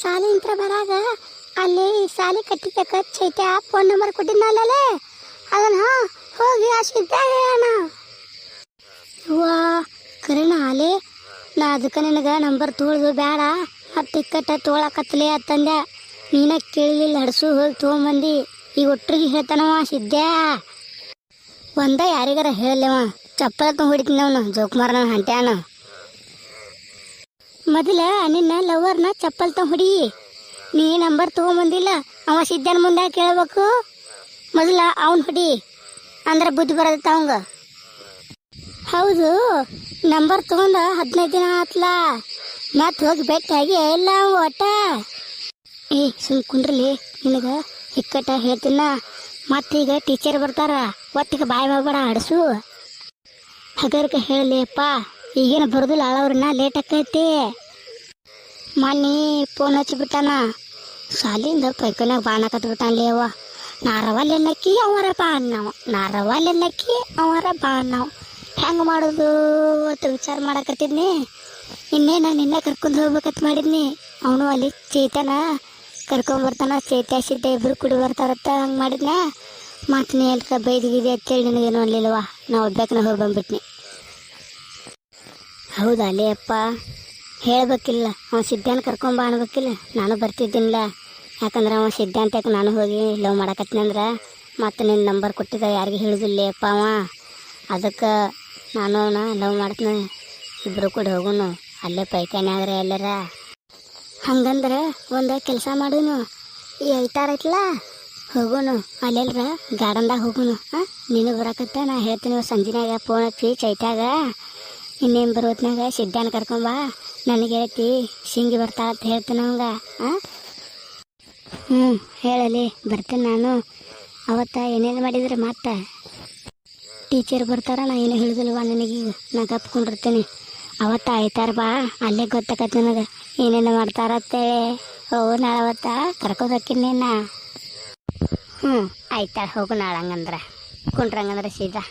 ಸಾಲಿ ಇಂತ್ರ ಬರಾಗ ಅಲ್ಲಿ ಸಾಲಿ ಕಟ್ಟಿದ್ದಕ್ಕ ಚೈತ್ಯ ಫೋನ್ ನಂಬರ್ ಕೊಟ್ಟಿದ್ನಲ್ಲೇ ಅದನ್ನ ಹೋಗಿ ಆ ಸಿದ್ಧ ಹೇಳೋಣ. ವಾ ಕರೆನ ಅಲೆ ನಾ ಅದಕ್ಕೆ ನಿನಗೆ ನಂಬರ್ ತೊಳ್ದು ಬೇಡ ಮತ್ತು ಟಿಕೆಟ್ ತೊಗೊಳಕತ್ತಲೇ ಅಂತಂದೆ. ನೀನ ಕೇಳಲಿಲ್ಲ ಹಡ್ಸು ಹೋಗಿ ತೊಗೊಂಬಂದು ಈಗ ಒಟ್ಟರಿಗೆ ಹೇಳ್ತಾನವ ಸಿದ್ಧ. ಒಂದ ಯಾರಿಗಾರ ಹೇಳಲ್ಲವ ಚಪ್ಪಲ ತುಂಬ ಹೊಡಿತೀನಿ ಅವನು ಜೋಕುಮಾರನ ಹಂಟ್ಯಾನ. ಮೊದಲ ನಿನ್ನ ಲವರ್ನ ಚಪ್ಪಲ್ ತುಂಬ ಹೊಡಿ. ನೀ ನಂಬರ್ ತೊಗೊಂಬಂದಿಲ್ಲ ಅವ ಸಿದ್ಧನ ಮುಂದೆ ಕೇಳಬೇಕು. ಮೊದಲ ಅವನು ಹೊಡಿ ಅಂದ್ರೆ ಬುದ್ಧಿ ಬರತ್ತ ಅವಂಗ. ಹೌದು ನಂಬರ್ ತೊಗೊಂಡ 15 ದಿನ ಆತ್ಲ ಮತ್ತೆ ಹೋಗಿ ಭೇಟಿಯಾಗಿ ಇಲ್ಲ ಅವ ಒಟ್ಟ. ಸುಮ್ ಕುಂಡ್ರಲಿ ನಿನಗೆ ಹಿಕ್ಕಟ್ಟ ಹೇಳ್ತೀನ. ಮತ್ತೀಗ ಟೀಚರ್ ಬರ್ತಾರ ಒತ್ತಿಗೆ ಬಾಯಿ ಮಾಡಬೇಡ ಹಡ್ಸು. ಹಗರ್ಕ ಹೇಳಲಿ ಅಪ್ಪ ಈಗೇನು ಬರೋದಿಲ್ಲ ಅಳವ್ರನ್ನ ಲೇಟ್ ಆಕೈತಿ. ಮನ್ನಿ ಫೋನ್ ಹಚ್ಚಿಬಿಟ್ಟಾನ ಸಾಲಿಂದ ಪೈಕನಾಗ ಬಾಣಕತ್ಬಿಟ್ಟಾನ್ಲಿ ಅವ್ವ. ನಾರವಲ್ಲೆನ್ನಕ್ಕಿ ಅವರ ಬಾಣ್ಣವು ನಾರವಲ್ಲೆನ್ನಕ್ಕಿ ಅವರ ಬಾಣ್ಣವು ಹೆಂಗೆ ಮಾಡೋದು ಅಂತ ವಿಚಾರ ಮಾಡಕತ್ತಿದ್ನಿ. ಇನ್ನೇನು ನಿನ್ನೆ ಕರ್ಕೊಂಡು ಹೋಗ್ಬೇಕಂತ ಮಾಡಿದ್ನಿ. ಅವನು ಅಲ್ಲಿ ಚೇತನ ಕರ್ಕೊಂಬರ್ತಾನ, ಚೈತ್ಯ ಸಿದ್ಧ ಇಬ್ಬರು ಕುಡಿ ಬರ್ತಾರತ್ತ ಹಂಗೆ ಮಾಡಿದ್ನ. ಮತ್ತು ನೀ ಎಲ್ಕ ಬೈದಿಗಿದೆ ಅಂತೇಳಿ ನಿನಗೇನು ಅನ್ಲಿಲ್ವ. ನಾವು ಒಬ್ಬಾಕನ ಹೋಗಿ ಬಂದ್ಬಿಟ್ನಿ. ಹೌದಾ ಅಲ್ಲೇ ಅಪ್ಪ ಹೇಳ್ಬೇಕಿಲ್ಲ ಅವ ಸಿದ್ಧಾನ ಕರ್ಕೊಂಬ ಅನ್ಬೇಕಿಲ್ಲ. ನಾನು ಬರ್ತಿದ್ದೀನಿಲ್ಲ ಯಾಕಂದ್ರೆ ಅವ ಸಿದ್ಧ ಅಂತ ನಾನು ಹೋಗಿ ಲವ್ ಮಾಡಕತ್ನಂದ್ರೆ ಮತ್ತು ನಿನ್ನ ನಂಬರ್ ಕೊಟ್ಟಿದ್ದ ಯಾರಿಗೆ ಹೇಳುದಿಲ್ಲ ಅಪ್ಪ ಅವ. ಅದಕ್ಕೆ ನಾನು ಅವನ ಲವ್ ಮಾಡ್ತೀನಿ. ಇಬ್ಬರು ಕೂಡ ಹೋಗುನು ಅಲ್ಲೇ ಪೈಖಾನೆ ಆದ್ರೆ ಎಲ್ಲರ. ಹಂಗಂದ್ರೆ ಒಂದು ಕೆಲಸ ಮಾಡೋನು ಈ ಐತಾರ ಐತ್ಲ ಹೋಗೋನು ಅಲ್ಲೆಲ್ರ ಗಾರ್ಡನ್ದಾಗ ಹೋಗೋನು. ನೀನು ಬರಕತ್ತ ನಾ ಹೇಳ್ತೀನಿ ಸಂಜಿನಾಗ ಫೋನ್ ಹಚ್ಚಿ ಚೈತ್ಯಾಗ ಇನ್ನೇನು ಬರೋತ್ನಾಗ ಸಿದ್ಧಾನ ಕರ್ಕೊಂಬ ನನಗೆ ಹೇಳ್ತಿ ಶಿಂಗಿ ಬರ್ತಾ ಅಂತ ಹೇಳ್ತೀನಿ ಅವಂಗ. ಹೇಳಲಿ ಬರ್ತೇನೆ ನಾನು. ಅವತ್ತ ಏನೇನು ಮಾಡಿದ್ರೆ ಮತ್ತೆ ಟೀಚರ್ ಬರ್ತಾರ ನಾ ಏನು ಹೇಳಿದಿಲ್ವ ನನಗೀಗ ನಾ ಕಪ್ಕೊಂಡಿರ್ತೀನಿ. ಅವತ್ತ ಆಯ್ತಾರ ಬಾ ಅಲ್ಲೇ ಗೊತ್ತಾಕತ್ ನನಗೆ ಏನೇನು ಮಾಡ್ತಾರತ್ತೇಳಿ. ಹೋಗು ನಾಳೆ ಅವತ್ತ ಕರ್ಕೊಂಡು ಹೋಗ್ತೀನಿ ನಾ. ಆಯ್ತಾಳ ಹೋಗು ನಾಳೆ ಹಂಗಂದ್ರೆ ಕುಂಡ್ರಂಗಂದ್ರೆ ಸೀದಾ.